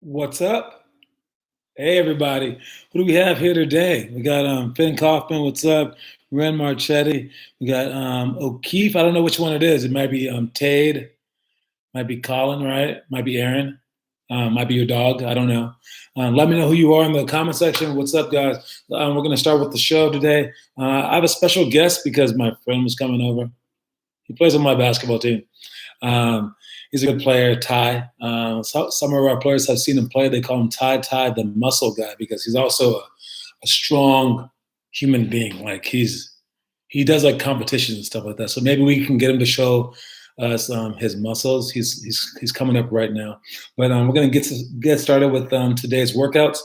What's up? Hey, everybody. Who do we have here today? We got Finn Kaufman. What's up? Ren Marchetti. We got O'Keefe. I don't know which one it is. It might be Tade. Might be Colin, right? Might be Aaron. Might be your dog. I don't know. Let me know who you are in the comment section. What's up, guys? We're going to start with the show today. I have a special guest because my friend was coming over. He plays on my basketball team. Um, he's a good player, Ty. Some of our players have seen him play. They call him Ty, the muscle guy, because he's also a strong human being. Like he does like competitions and stuff like that. So maybe we can get him to show us his muscles. He's coming up right now. But we're gonna get started with today's workouts.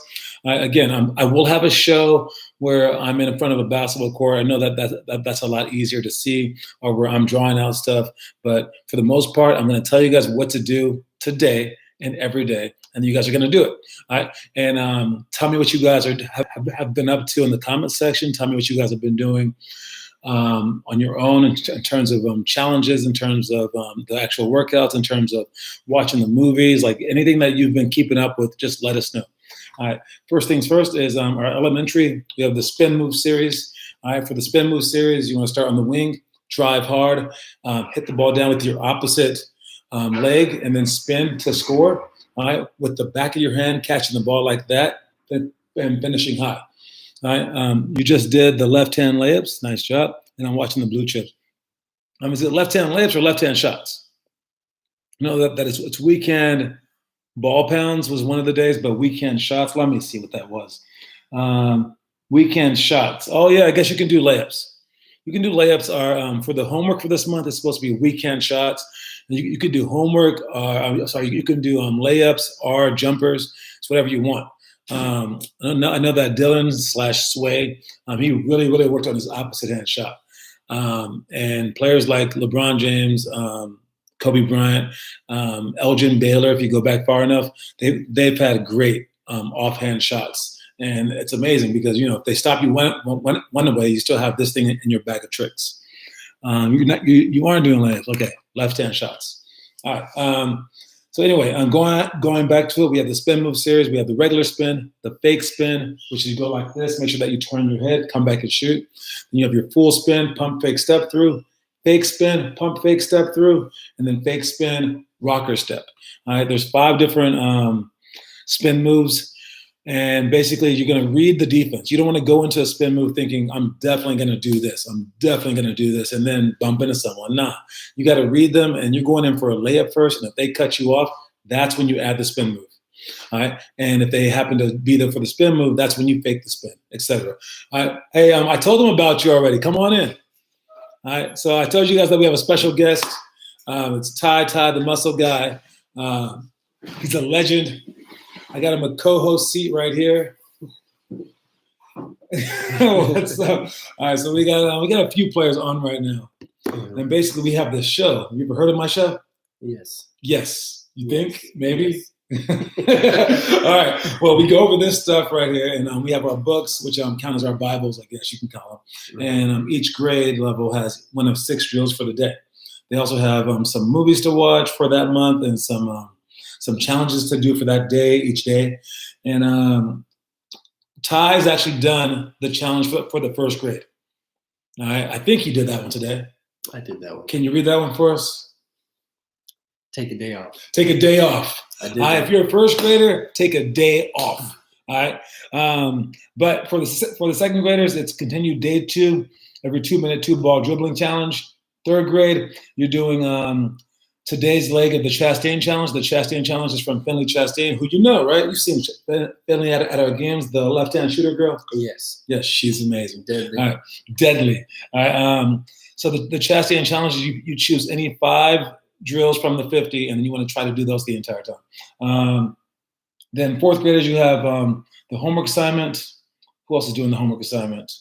Again, I will have a show where I'm in front of a basketball court. I know that's a lot easier to see, or where I'm drawing out stuff. But for the most part, I'm going to tell you guys what to do today and every day, and you guys are going to do it. All right. And tell me what you guys have been up to in the comment section. Tell me what you guys have been doing on your own in terms of challenges, in terms of the actual workouts, in terms of watching the movies, like anything that you've been keeping up with. Just let us know. All right. First things first is our elementary. We have the spin move series. All right. For the spin move series, you want to start on the wing, drive hard, hit the ball down with your opposite leg, and then spin to score. All right. With the back of your hand, catching the ball like that, and finishing high. All right. You just did the left hand layups. Nice job. And I'm watching the blue chips. Is it left hand layups or left hand shots? No, that is it's weekend. Ball pounds was one of the days, but weekend shots. Let me see what that was. Weekend shots. Oh yeah, I guess you can do layups. You can do layups. Are for the homework for this month. It's supposed to be weekend shots. You could do homework. You can do layups or jumpers. It's whatever you want. I know that Dylan / Sway. He really worked on his opposite hand shot. And players like LeBron James. Kobe Bryant, Elgin Baylor, if you go back far enough, they've had great offhand shots. And it's amazing because, if they stop you one way, you still have this thing in your bag of tricks. You aren't doing layups. Okay, left-hand shots. All right. So anyway, going back to it, we have the spin move series. We have the regular spin, the fake spin, which is you go like this, make sure that you turn your head, come back and shoot. Then you have your full spin, pump, fake, step through. Fake spin, pump, fake, step through, and then fake spin, rocker step. All right, there's 5 different spin moves, and basically you're going to read the defense. You don't want to go into a spin move thinking, I'm definitely going to do this. I'm definitely going to do this, and then bump into someone. Nah, you got to read them, and you're going in for a layup first, and if they cut you off, that's when you add the spin move. All right, and if they happen to be there for the spin move, that's when you fake the spin, etc. All right, hey, I told them about you already. Come on in. All right, so I told you guys that we have a special guest. It's Ty, the muscle guy. He's a legend. I got him a co-host seat right here. What's up? All right, so we got a few players on right now, and basically we have this show. Have you ever heard of my show? Yes. Yes. You think maybe? Yes. All right. Well, we go over this stuff right here, and we have our books, which count as our Bibles, I guess you can call them. Right. And each grade level has one of 6 drills for the day. They also have some movies to watch for that month and some challenges to do for that day, each day. And Ty's actually done the challenge for the first grade. All right. I think he did that one today. I did that one. Can you read that one for us? Take a day off. Take a day off. If you're a first grader, take a day off. All right. But for the second graders, it's continued day 2, every 2-minute 2-ball dribbling challenge. Third grade, you're doing today's leg of the Chastain challenge. The Chastain challenge is from Finley Chastain, who you know, right? You've seen Finley at our games, the left-hand shooter girl. Yes. Yes, she's amazing. Deadly. All right. Deadly. All right. So the Chastain challenge is you choose any 5 drills from the 50, and then you want to try to do those the entire time. Then fourth graders, you have the homework assignment. Who else is doing the homework assignment?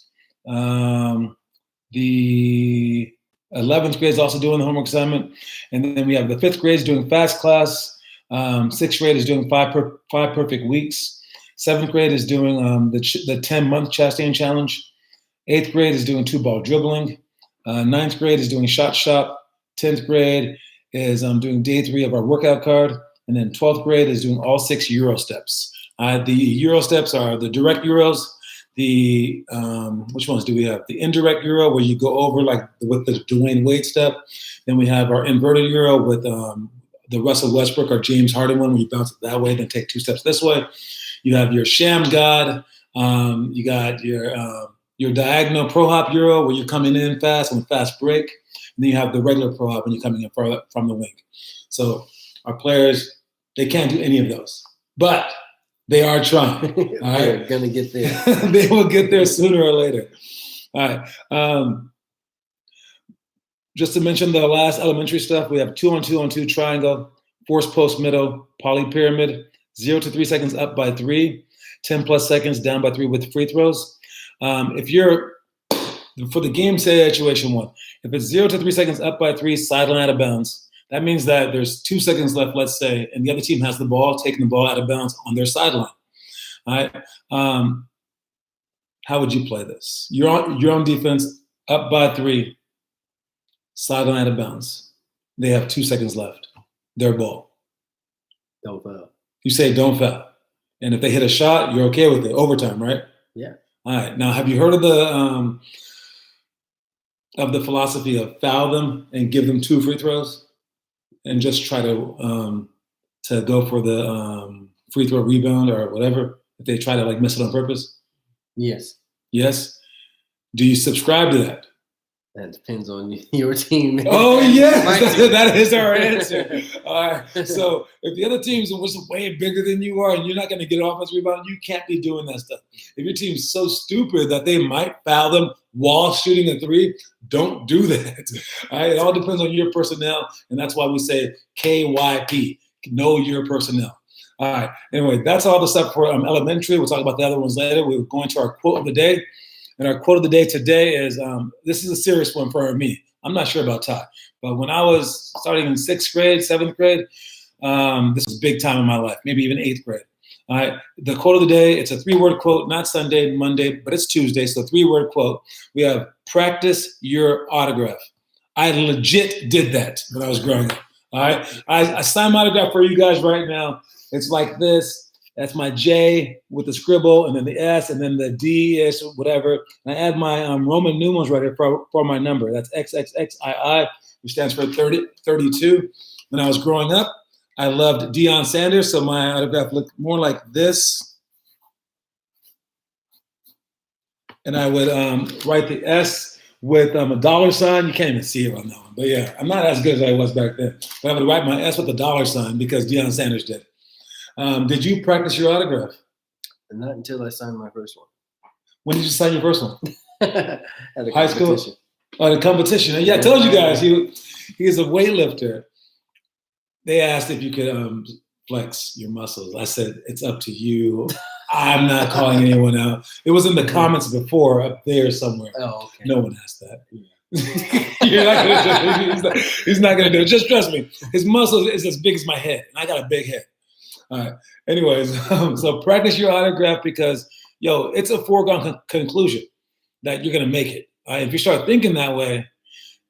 The 11th grade is also doing the homework assignment. And then we have the 5th grade is doing fast class. 6th grade is doing 5 perfect weeks. 7th grade is doing the 10-month Chastain challenge. 8th grade is doing 2-ball dribbling. 9th grade is doing shot shop. 10th grade is doing day 3 of our workout card. And then 12th grade is doing all 6 Euro steps. The Euro steps are the direct Euros, the which ones do we have? The indirect Euro, where you go over like with the Dwayne Wade step. Then we have our inverted Euro with the Russell Westbrook or James Harden one, where you bounce it that way, then take 2 steps this way. You have your sham god. You got your diagonal pro hop Euro, where you're coming in fast and fast break. And then you have the regular pro hop when you're coming in from the wing. So our players, they can't do any of those, but they are trying. All right? They're going to get there. They will get there sooner or later. All right. Just to mention the last elementary stuff, we have 2-on-2-on-2 triangle, force post middle, poly pyramid, 0 to 3 seconds up by 3, 10 plus seconds down by 3 with free throws. If you're, for the game situation 1, if it's 0 to 3 seconds up by 3, sideline out of bounds, that means that there's 2 seconds left, let's say, and the other team has the ball, taking the ball out of bounds on their sideline. All right. How would you play this? You're on defense, up by 3, sideline out of bounds. They have 2 seconds left. Their ball. Don't foul. You say don't foul. And if they hit a shot, you're okay with it. Overtime, right? Yeah. All right. Now, have you heard of the philosophy of foul them and give them 2 free throws? And just try to go for the free throw rebound or whatever, if they try to like miss it on purpose? Yes. Yes? Do you subscribe to that? That depends on your team. Oh, yes. That is our answer. All right. So if the other team's way bigger than you are and you're not going to get an offensive rebound, you can't be doing that stuff. If your team's so stupid that they might foul them while shooting a 3, don't do that. All right? It all depends on your personnel, and that's why we say KYP, know your personnel. All right. Anyway, that's all the stuff for elementary. We'll talk about the other ones later. We're going to our quote of the day. And our quote of the day today is, this is a serious one for me. I'm not sure about Todd, but when I was starting in 6th grade, 7th grade, this was big time in my life, maybe even 8th grade. All right. The quote of the day, it's a 3-word quote, not Sunday, Monday, but it's Tuesday. So 3-word quote. We have practice your autograph. I legit did that when I was growing up. All right. I signed my autograph for you guys right now. It's like this. That's my J with the scribble, and then the S, and then the D is whatever. And I add my Roman numerals right here for my number. That's XXXII, which stands for 32. When I was growing up, I loved Deion Sanders, so my autograph looked more like this. And I would write the S with a $sign. You can't even see it on that one. But yeah, I'm not as good as I was back then. But I would write my S with a $sign because Deion Sanders did. Did you practice your autograph? Not until I signed my first one. When did you sign your first one? At a High school? Oh, the competition. Yeah, I told you guys he is a weightlifter. They asked if you could flex your muscles. I said, it's up to you. I'm not calling anyone out. It was in the comments before up there somewhere. Oh, okay. No one asked that. You're not gonna do it. He's not going to do it. Just trust me. His muscles is as big as my head, and I got a big head. All right. Anyways, so practice your autograph because, it's a foregone conclusion that you're going to make it. If you start thinking that way,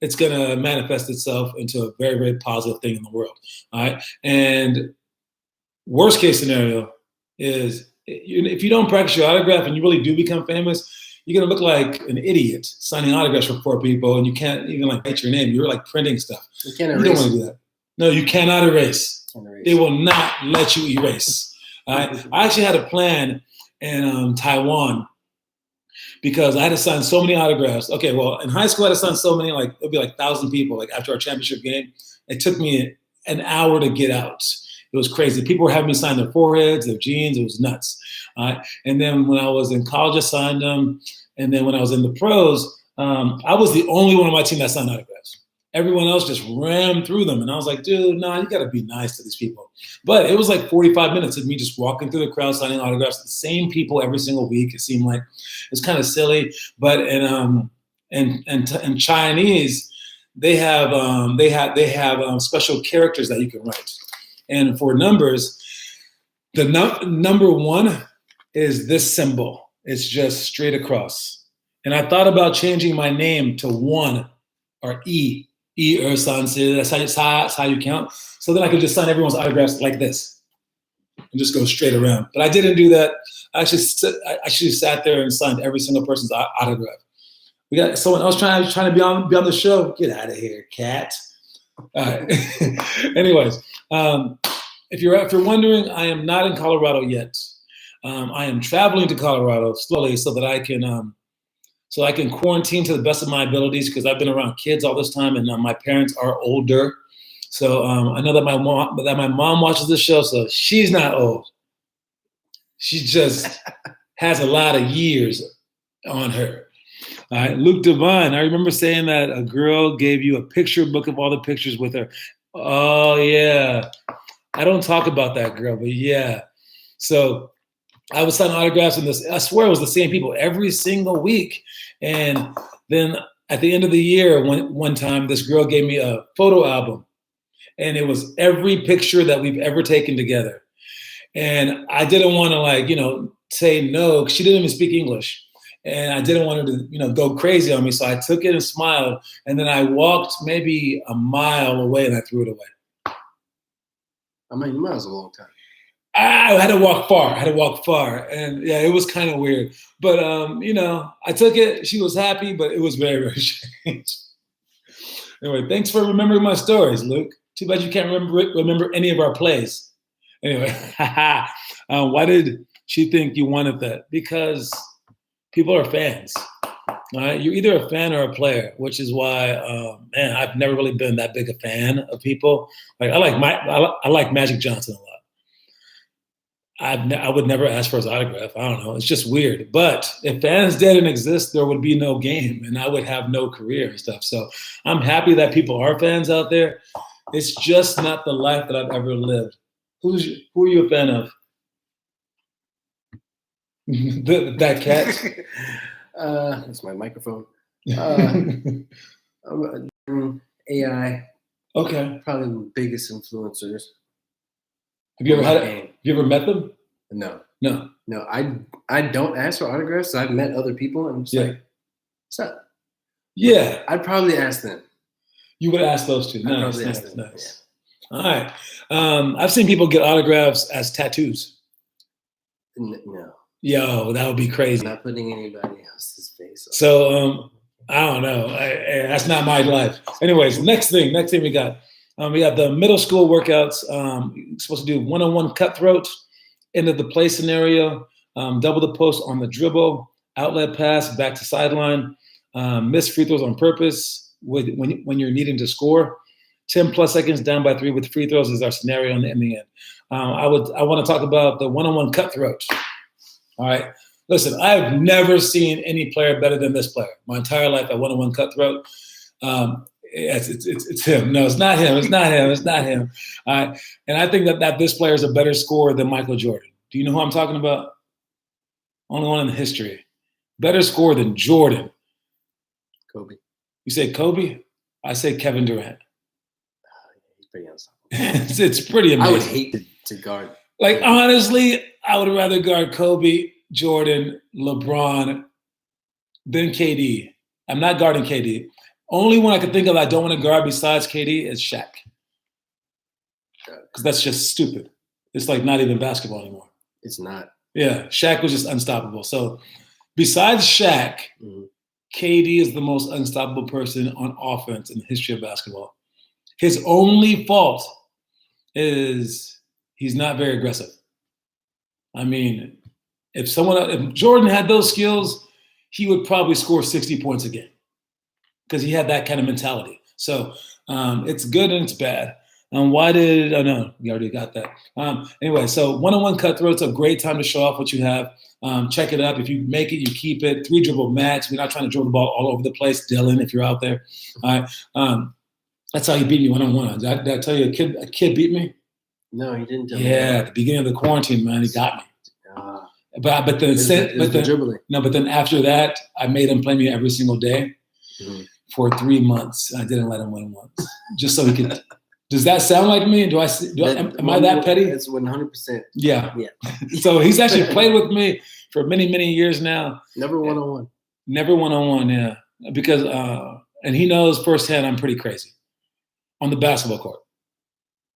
it's going to manifest itself into a very, very positive thing in the world. All right. And worst case scenario is if you don't practice your autograph and you really do become famous, you're going to look like an idiot signing autographs for 4 people and you can't even write your name. You're printing stuff. You can't erase. You don't want to do that. No, you cannot erase. They will not let you erase. I actually had a plan in Taiwan because I had to sign so many autographs. Okay, well, in high school, I had to sign so many, it'd be 1,000 people, after our championship game. It took me an hour to get out. It was crazy. People were having me sign their foreheads, their jeans. It was nuts. And then when I was in college, I signed them. And then when I was in the pros, I was the only one on my team that signed autographs. Everyone else just rammed through them. And I was like, dude, no, you got to be nice to these people. But it was 45 minutes of me just walking through the crowd, signing autographs, the same people every single week. It seemed like it's kind of silly. But in Chinese, they have special characters that you can write. And for numbers, the number 1 is this symbol. It's just straight across. And I thought about changing my name to 1 or E. That's how you count. So then I could just sign everyone's autographs like this and just go straight around. But I didn't do that. I actually sat there and signed every single person's autograph. We got someone else trying to be on the show. Get out of here, cat. Anyways, if you're wondering, I am not in Colorado yet. I am traveling to Colorado slowly so that I can quarantine to the best of my abilities because I've been around kids all this time and my parents are older. So I know that my mom watches this show, so she's not old. She just has a lot of years on her. All right, Luke Devine, I remember saying that a girl gave you a picture book of all the pictures with her. Oh, yeah. I don't talk about that girl, but yeah. So I was signing autographs in this. I swear it was the same people every single week. And then at the end of the year, one time, this girl gave me a photo album. And it was every picture that we've ever taken together. And I didn't want to say no, because she didn't even speak English. And I didn't want her to, go crazy on me. So I took it and smiled. And then I walked maybe a mile away and I threw it away. I mean, miles a long time. I had to walk far. And yeah, it was kind of weird. But, I took it. She was happy, but it was very, very strange. Anyway, thanks for remembering my stories, Luke. Too bad you can't remember any of our plays. Anyway, why did she think you wanted that? Because people are fans. All right? You're either a fan or a player, which is why, I've never really been that big a fan of people. Like I like Magic Johnson a lot. I would never ask for his autograph. I don't know. It's just weird. But if fans didn't exist, there would be no game, and I would have no career and stuff. So I'm happy that people are fans out there. It's just not the life that I've ever lived. Who are you a fan of? That cat? That's my microphone. AI. Okay. Probably the biggest influencers. Have you ever met them? No. I don't ask for autographs. So I've met other people and I'm just like, what's up? Yeah. I'd probably ask them. You would ask those two. Nice. Yeah. All right. I've seen people get autographs as tattoos. No. Yo, that would be crazy. I'm not putting anybody else's face on. So I don't know. That's not my life. Anyways, next thing we got. We got the middle school workouts. You're supposed to do one-on-one cutthroat, end of the play scenario, double the post on the dribble, outlet pass, back to sideline, miss free throws on purpose when you're needing to score. 10 plus seconds down by 3 with free throws is our scenario in the end. I want to talk about the one-on-one cutthroat. All right. Listen, I've never seen any player better than this player. My entire life at one-on-one cutthroat. It's him. No, it's not him. It's not him. All right. And I think that this player is a better scorer than Michael Jordan. Do you know who I'm talking about? Only one in history. Better scorer than Jordan. Kobe. You say Kobe? I say Kevin Durant. He's pretty unstoppable. It's pretty amazing. I would hate to guard. Like, honestly, I would rather guard Kobe, Jordan, LeBron than KD. I'm not guarding KD. Only one I can think of I don't want to guard besides KD is Shaq. Because that's just stupid. It's like not even basketball anymore. It's not. Yeah, Shaq was just unstoppable. So besides Shaq, KD is the most unstoppable person on offense in the history of basketball. His only fault is he's not very aggressive. I mean, if Jordan had those skills, he would probably score 60 points a game because he had that kind of mentality. So it's good and it's bad. No, we already got that. Anyway, so one-on-one cutthroat's a great time to show off what you have. Check it up. If you make it, you keep it. 3 dribble max. We're not trying to dribble the ball all over the place. Dylan, if you're out there. All right. That's how you beat me one-on-one. Did I tell you a kid beat me? No, he didn't tell me. Yeah, at the beginning of the quarantine, man, he got me. But then after that, I made him play me every single day for 3 months. I didn't let him win once, just so he could. Does that sound like me? Am I that petty? It's 100%. Yeah. So he's actually played with me for many, many years now. Never one-on-one. Never one-on-one, yeah. Because and he knows firsthand I'm pretty crazy. on the basketball court.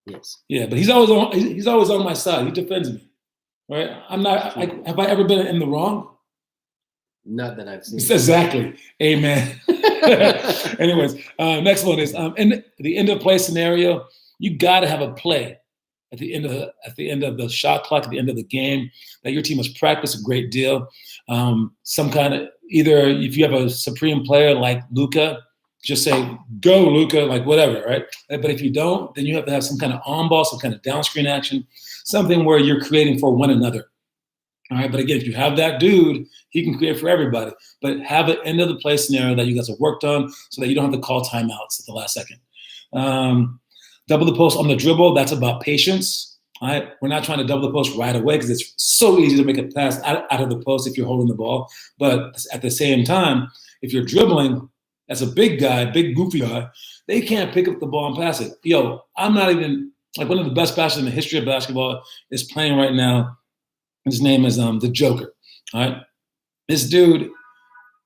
Yes. Yeah, but he's always on my side. He defends me, right? I'm not. Have I ever been in the wrong? Not that I've seen. Exactly. Amen. Anyways, next one is in the end of play scenario. You got to have a play at the end of the shot clock, at the end of the game, that your team has practiced a great deal. Some kind of, either if you have a supreme player like Luka, just say, go, Luka, like whatever, right? But if you don't, then you have to have some kind of on ball, some kind of down screen action, something where you're creating for one another. All right. But again, if you have that dude, he can create for everybody. But have an end of the play scenario that you guys have worked on so that you don't have to call timeouts at the last second. Double the post on the dribble. That's about patience. All right. We're not trying to double the post right away because it's so easy to make a pass out of the post if you're holding the ball. But at the same time, if you're dribbling, as a big guy, big goofy guy, they can't pick up the ball and pass it. Yo, I'm not even, like, one of the best passers in the history of basketball is playing right now. His name is the Joker. All right. This dude,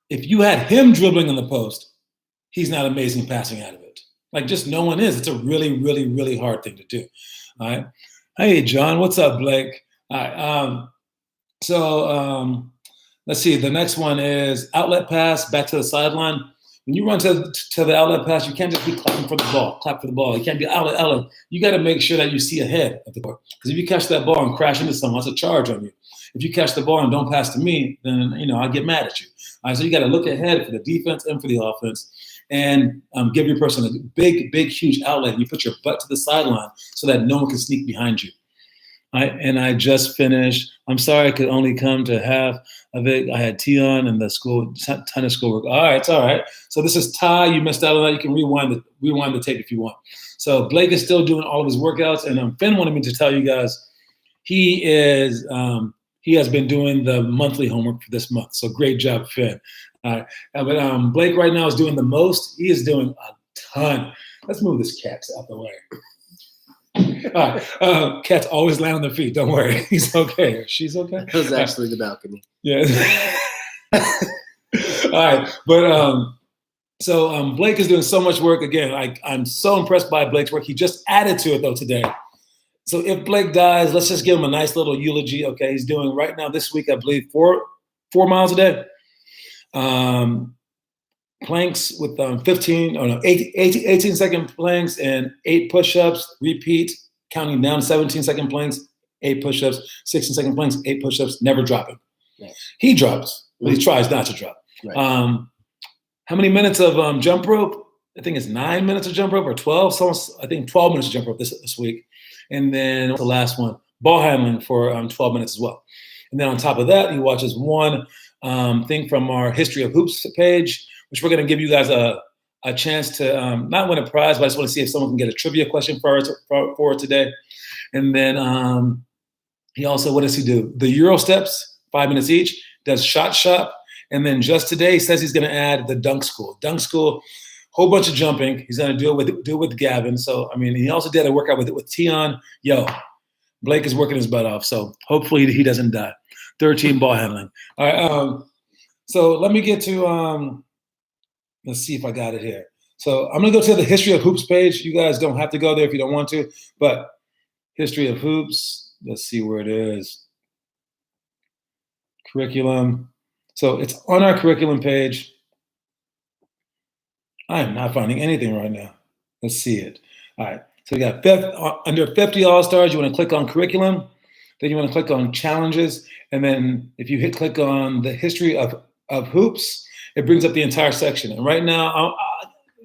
if you had him dribbling in the post, he's not amazing passing out of it. Like, just no one is. It's a really, really, really hard thing to do. All right. Hey, John, what's up, Blake? All right. Let's see. The next one is outlet pass back to the sideline. When you run to the outlet pass, you can't just be clapping for the ball, clap for the ball. You can't be outlet. You got to make sure that you see ahead of the ball. Because if you catch that ball and crash into someone, it's a charge on you. If you catch the ball and don't pass to me, then I get mad at you. All right, so you got to look ahead for the defense and for the offense, and give your person a big, big, huge outlet. And you put your butt to the sideline so that no one can sneak behind you. And I just finished. I'm sorry I could only come to half of it. I had Tion and the school, ton of schoolwork. All right, it's all right. So this is Ty. You missed out on that. You can rewind the tape if you want. So Blake is still doing all of his workouts, and Finn wanted me to tell you guys he has been doing the monthly homework for this month. So great job, Finn. But Blake right now is doing the most. He is doing a ton. Let's move this cat out the way. All right. Cats always land on their feet. Don't worry. He's okay. She's okay. That was actually the balcony. Yeah. All right. But so Blake is doing so much work. Again, I'm so impressed by Blake's work. He just added to it, though, today. So if Blake dies, let's just give him a nice little eulogy. Okay. He's doing right now this week, I believe, 4 miles a day. Planks with 18-second planks and 8 push-ups, repeat, counting down 17-second planks, 8 push-ups, 16-second planks, 8 push-ups, never dropping. Yeah. He drops, but he tries not to drop. Right. How many minutes of jump rope? I think it's 9 minutes of jump rope or 12. I think 12 minutes of jump rope this week. And then the last one, ball handling for 12 minutes as well. And then on top of that, he watches one thing from our History of Hoops page, which we're going to give you guys a chance to not win a prize, but I just want to see if someone can get a trivia question for today. And then he also, what does he do? The Euro steps, 5 minutes each, does shot shop. And then just today, he says he's going to add the dunk school. Dunk school, whole bunch of jumping. He's going to do it with Gavin. So, I mean, he also did a workout with Tion. Yo, Blake is working his butt off. So hopefully he doesn't die. 13 ball handling. All right. So let me get to, let's see if I got it here. So I'm going to go to the History of Hoops page. You guys don't have to go there if you don't want to, but History of Hoops, let's see where it is. Curriculum. So it's on our curriculum page. I am not finding anything right now. Let's see it. All right. So we got under 50 All-Stars, you want to click on curriculum. Then you want to click on challenges. And then if you click on the History of Hoops, it brings up the entire section. And right now,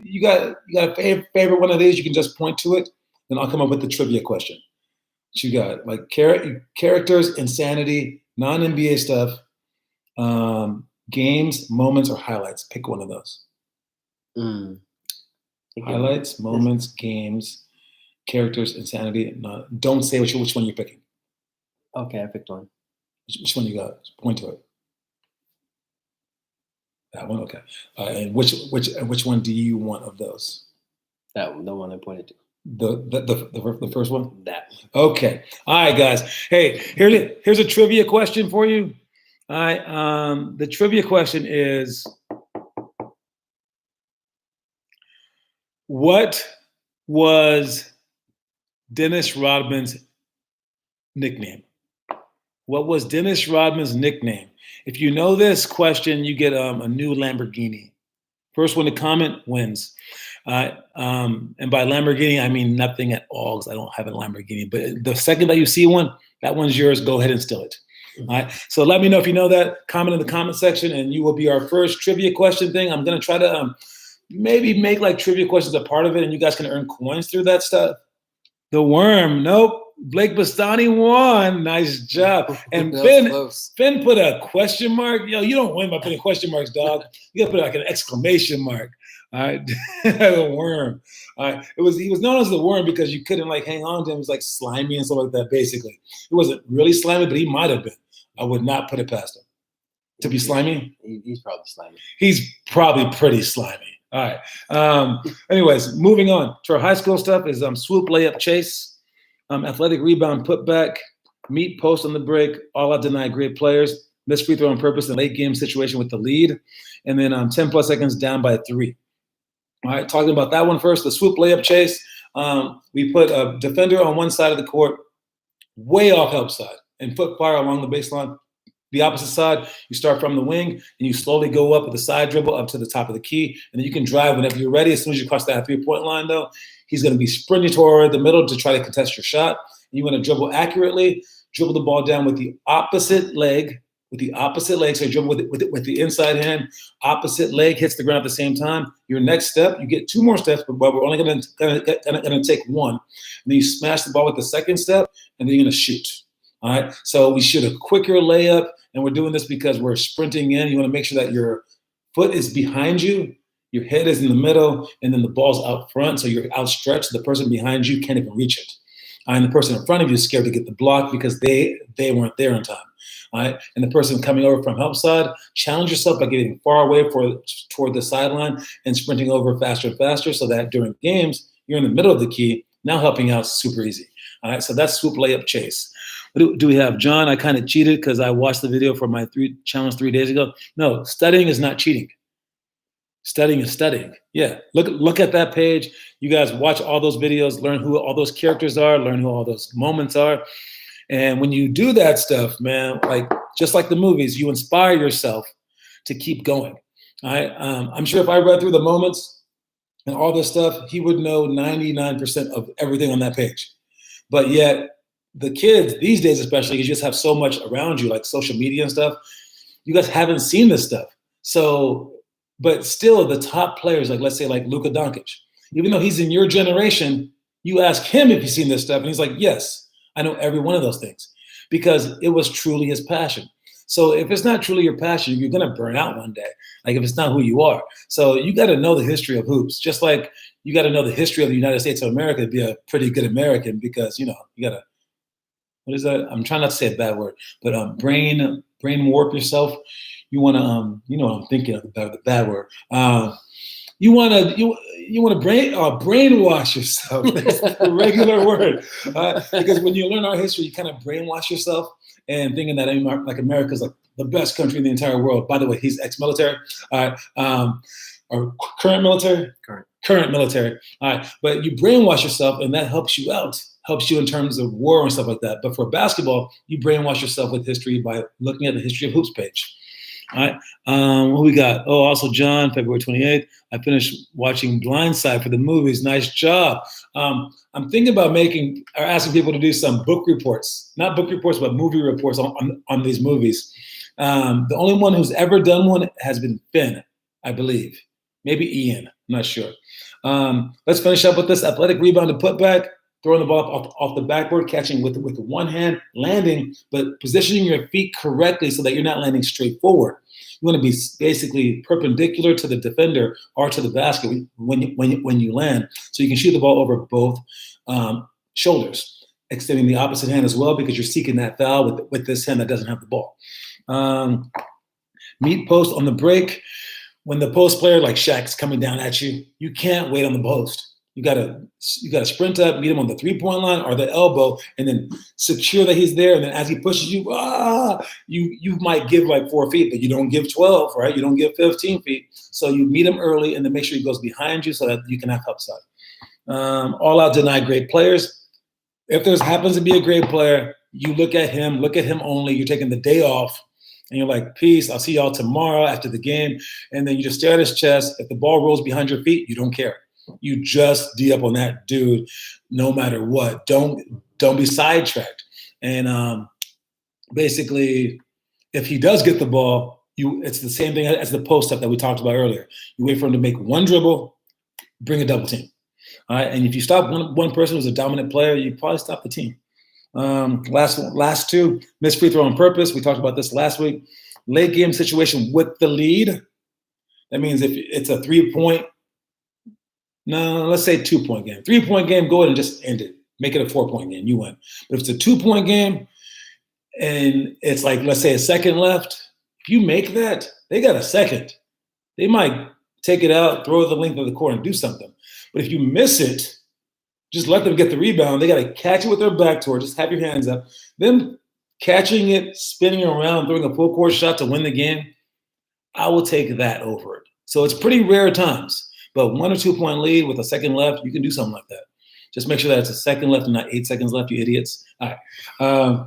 you got a favorite one of these, you can just point to it. Then I'll come up with the trivia question. What you got? Like characters, insanity, non-NBA stuff, games, moments, or highlights. Pick one of those. Highlights, moments, games, characters, insanity. Don't say which one you're picking. Okay, I picked one. Which one you got? Point to it. That one, okay. And which one do you want of those? That one, the one I pointed to. The first one? That. Okay. All right, guys. Hey, here's a trivia question for you. All right. The trivia question is, what was Dennis Rodman's nickname? What was Dennis Rodman's nickname? If you know this question, you get a new Lamborghini. First one to comment wins. And by Lamborghini, I mean nothing at all because I don't have a Lamborghini. But the second that you see one, that one's yours. Go ahead and steal it. All right. So let me know if you know that. Comment in the comment section, and you will be our first trivia question thing. I'm gonna try to maybe make like trivia questions a part of it, and you guys can earn coins through that stuff. The worm. Nope. Blake Bastani won. Nice job. And Finn put a question mark. Yo, you don't win by putting question marks, dog. You gotta put like an exclamation mark. All right. The worm. All right. He was known as the worm because you couldn't like hang on to him. It was like slimy and stuff like that, basically. It wasn't really slimy, but he might have been. I would not put it past him. To be slimy? He's probably slimy. He's probably pretty slimy. All right. Anyways, moving on to our high school stuff is swoop, layup, chase, athletic rebound, putback, meet, post on the break, all out deny great players, miss free throw on purpose in late game situation with the lead, and then 10 plus seconds down by 3. All right, talking about that one first, the swoop, layup, chase. We put a defender on one side of the court, way off help side, and foot fire along the baseline. The opposite side, you start from the wing, and you slowly go up with a side dribble up to the top of the key, and then you can drive whenever you're ready. As soon as you cross that 3-point line, though, he's going to be sprinting toward the middle to try to contest your shot. And you want to dribble accurately, dribble the ball down with the opposite leg, so you dribble with the inside hand, opposite leg hits the ground at the same time. Your next step, you get 2 more steps, but we're only going to take 1. And then you smash the ball with the second step, and then you're going to shoot. All right, so we shoot a quicker layup, and we're doing this because we're sprinting in. You want to make sure that your foot is behind you, your head is in the middle, and then the ball's out front, so you're outstretched. The person behind you can't even reach it. And the person in front of you is scared to get the block because they weren't there in time. All right, and the person coming over from help side, challenge yourself by getting far away toward the sideline and sprinting over faster and faster so that during games, you're in the middle of the key. Now helping out is super easy. All right, so that's swoop, layup, chase. What do we have? John, I kind of cheated because I watched the video for my challenge 3 days ago. No, studying is not cheating. Studying is studying. Yeah, look at that page. You guys watch all those videos, learn who all those characters are, learn who all those moments are. And when you do that stuff, man, like just like the movies, you inspire yourself to keep going. All right? I'm sure if I read through the moments and all this stuff, he would know 99% of everything on that page. But yet, the kids these days, especially, you just have so much around you, like social media and stuff. You guys haven't seen this stuff. So, but still, the top players, like let's say like Luka Doncic, even though he's in your generation, you ask him if he's seen this stuff, and he's like, yes, I know every one of those things because it was truly his passion. So if it's not truly your passion, you're going to burn out one day, like if it's not who you are. So you got to know the history of hoops, just like you got to know the history of the United States of America to be a pretty good American because, you got to, what is that? I'm trying not to say a bad word, but brain warp yourself. You want to, you know what I'm thinking of, the bad word. You want to brainwash yourself. That's the regular word. Because when you learn our history, you kind of brainwash yourself and thinking that like America's like the best country in the entire world. By the way, he's ex-military. Or current military? Current military. All right. But you brainwash yourself, and that helps you out. Helps you in terms of war and stuff like that. But for basketball, you brainwash yourself with history by looking at the History of Hoops page. All right. What we got? Oh, also John, February 28th. I finished watching Blindside for the movies. Nice job. I'm thinking about asking people to do some book reports. Not book reports, but movie reports on these movies. The only one who's ever done one has been Finn, I believe. Maybe Ian. I'm not sure. Let's finish up with this. Athletic rebound and putback. Throwing the ball off the backboard, catching with one hand, landing, but positioning your feet correctly so that you're not landing straight forward. You want to be basically perpendicular to the defender or to the basket when you land, so you can shoot the ball over both shoulders, extending the opposite hand as well because you're seeking that foul with this hand that doesn't have the ball. Meet post on the break. When the post player like Shaq's coming down at you, you can't wait on the post. You gotta sprint up, meet him on the 3-point line or the elbow, and then secure that he's there. And then as he pushes you, you might give like 4 feet, but you don't give 12, right? You don't give 15 feet. So you meet him early, and then make sure he goes behind you so that you can have upside. All out deny great players. If there happens to be a great player, you look at him only. You're taking the day off, and you're like, peace, I'll see y'all tomorrow after the game. And then you just stare at his chest. If the ball rolls behind your feet, you don't care. You just D up on that dude no matter what. Don't be sidetracked. And basically, if he does get the ball, it's the same thing as the post up that we talked about earlier. You wait for him to make one dribble, bring a double team. All right, and if you stop one person who's a dominant player, you probably stop the team. Last two, missed free throw on purpose. We talked about this last week. Late game situation with the lead. That means if it's a 3-point, no, let's say 2-point game. 3-point game, go ahead and just end it. Make it a 4-point game. You win. But if it's a 2-point game and it's like, let's say a second left, if you make that, they got a second. They might take it out, throw it the length of the court and do something. But if you miss it, just let them get the rebound. They got to catch it with their back toward. Just have your hands up. Them catching it, spinning around, throwing a full court shot to win the game, I will take that over it. So it's pretty rare times. But 1 or 2 point lead with a second left, you can do something like that. Just make sure that it's a second left and not 8 seconds left, you idiots. All right.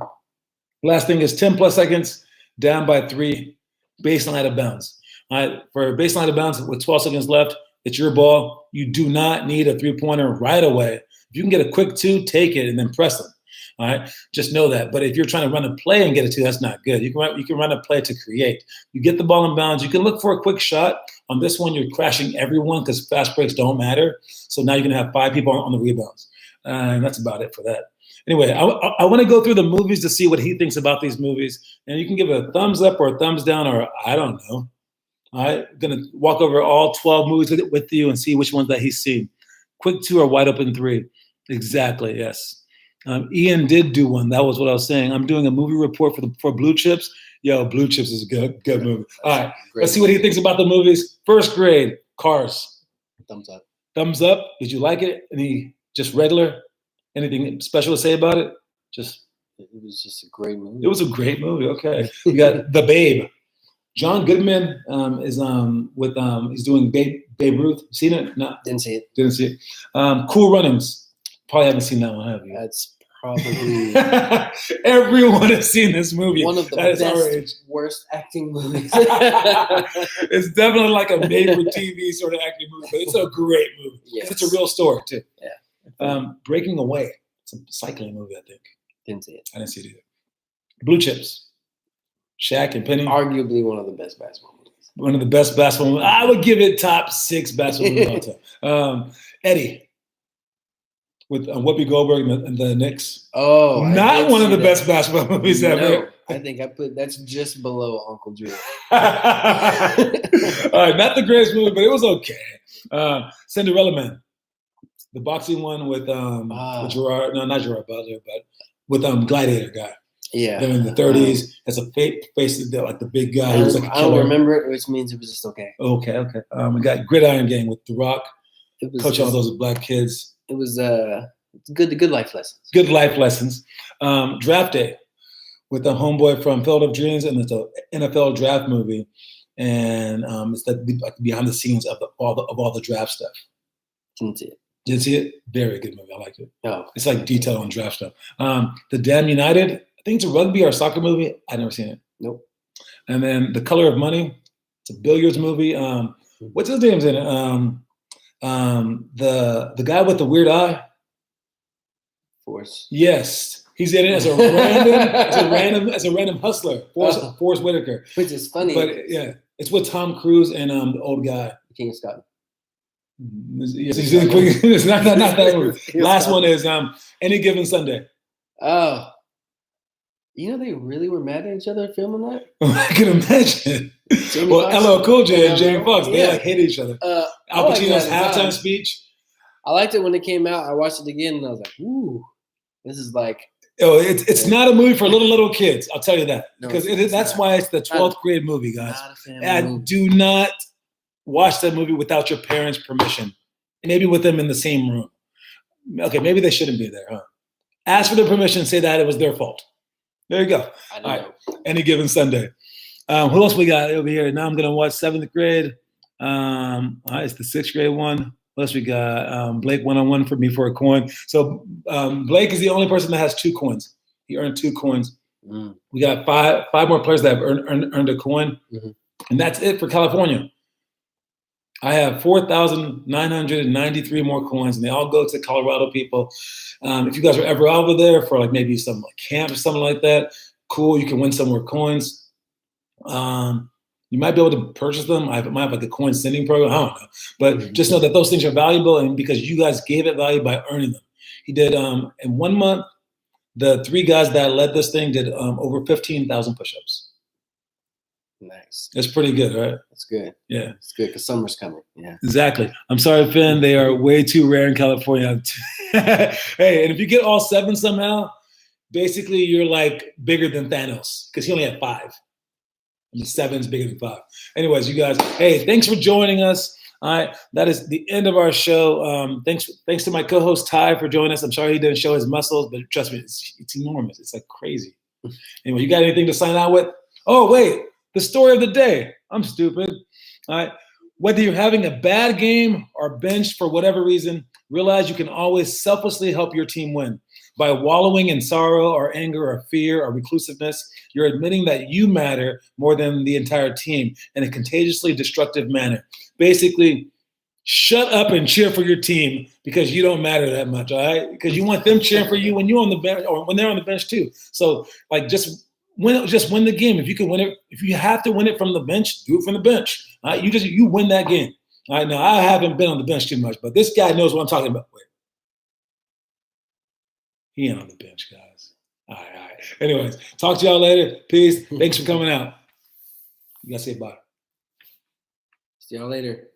Last thing is 10 plus seconds, down by 3, baseline out of bounds. All right. For baseline out of bounds with 12 seconds left, it's your ball. You do not need a 3-pointer right away. If you can get a quick 2, take it and then press them. All right, just know that. But if you're trying to run a play and get a 2, that's not good. You can run a play to create. You get the ball in bounds. You can look for a quick shot. On this one, you're crashing everyone because fast breaks don't matter. So now you're going to have 5 people on the rebounds. And that's about it for that. Anyway, I want to go through the movies to see what he thinks about these movies. And you can give a thumbs up or a thumbs down or I don't know. All right, I'm going to walk over all 12 movies with you and see which ones that he's seen. Quick 2 or wide open 3. Exactly, yes. Ian did do one. That was what I was saying. I'm doing a movie report for Blue Chips. Yo, Blue Chips is a good movie. All right, let's see what he thinks about the movies. First grade, Cars. Thumbs up. Thumbs up. Did you like it? Any just regular? Anything special to say about it? It was just a great movie. It was a great movie. Okay. We got The Babe. John Goodman is he's doing Babe Ruth. Seen it? No. Didn't see it. Didn't see it. Cool Runnings. Probably haven't seen that one, have you? That's probably everyone has seen this movie. One of the best, worst acting movies. It's definitely like a made-for-TV sort of acting movie, but it's a great movie. Yes. It's a real story too. Yeah. Breaking Away. It's a cycling movie, I think. Didn't see it. I didn't see it either. Blue Chips. Shaq and Penny. Arguably one of the best basketball movies. One of the best basketball movies. I would give it top 6 basketball movies of all time. Eddie. With Whoopi Goldberg and the Knicks. Oh, not one of the best basketball movies ever. I think that's just below Uncle Drew. All right, not the greatest movie, but it was okay. Cinderella Man, the boxing one with Gerard. No, not Gerard Butler, but with Gladiator guy. Yeah, they're in the 30s. Has a face like the big guy. He was like a I don't remember it, which means it was just okay. Okay. We got Gridiron Gang with The Rock. Coaching all those black kids. It was good life lessons. Good life lessons. Draft Day with the homeboy from Field of Dreams, and it's an NFL draft movie, and it's like behind the scenes of all the draft stuff. Didn't see it. Didn't see it? Very good movie. I liked it. No, it's like detail on draft stuff. The Damn United. I think it's a rugby or soccer movie. I've never seen it. Nope. And then The Color of Money. It's a billiards movie. What's his name's in it? The guy with the weird eye. Force. Yes, he's in it as a random hustler. Forrest Whitaker. Which is funny. But yeah, it's with Tom Cruise and the old guy. King of Scotland. Yes, he's in Queen. It's not that movie. Last one is Any Given Sunday. Oh. You know they really were mad at each other filming that? I can imagine. LL Cool J and Jamie Foxx, they like hated each other. Al Pacino's halftime speech. I liked it when it came out. I watched it again and I was like, ooh, this is like. Oh, it's not a movie for little kids. I'll tell you that. Because that's why it's the 12th grade movie, guys. Do not watch that movie without your parents' permission. Maybe with them in the same room. Okay, maybe they shouldn't be there, huh? Ask for their permission, say that it was their fault. There you go. All right. Any Given Sunday. Who else we got over here? Now I'm going to watch 7th grade. It's the 6th grade one. What else we got? Blake one-on-one for me for a coin. So Blake is the only person that has 2 coins. He earned 2 coins. Mm. We got five more players that have earned a coin, and that's it for California. I have 4,993 more coins, and they all go to Colorado people. If you guys are ever over there for like maybe some like camp or something like that, cool. You can win some more coins. You might be able to purchase them. I might have like a coin sending program. I don't know, but just know that those things are valuable, and because you guys gave it value by earning them. He did in 1 month. The 3 guys that led this thing did over 15,000 push-ups. Nice. That's pretty good, right? That's good. Yeah. It's good because summer's coming. Yeah. Exactly. I'm sorry, Finn. They are way too rare in California. Hey, and if you get all 7 somehow, basically you're like bigger than Thanos because he only had 5. I mean, 7's bigger than 5. Anyways, you guys, hey, thanks for joining us. All right, that is the end of our show. Thanks to my co-host Ty for joining us. I'm sorry he didn't show his muscles, but trust me, it's enormous. It's like crazy. Anyway, you got anything to sign out with? Oh, wait, the story of the day. I'm stupid. All right, whether you're having a bad game or benched for whatever reason, realize you can always selflessly help your team win. By wallowing in sorrow or anger or fear or reclusiveness, you're admitting that you matter more than the entire team in a contagiously destructive manner. Basically, shut up and cheer for your team because you don't matter that much, all right? Because you want them cheering for you when you're on the bench or when they're on the bench too. So, like, just win the game. If you can win it, if you have to win it from the bench, do it from the bench. All right? You win that game. All right, now I haven't been on the bench too much, but this guy knows what I'm talking about. Wait. He ain't on the bench, guys. All right. Anyways, talk to y'all later. Peace. Thanks for coming out. You gotta say bye. See y'all later.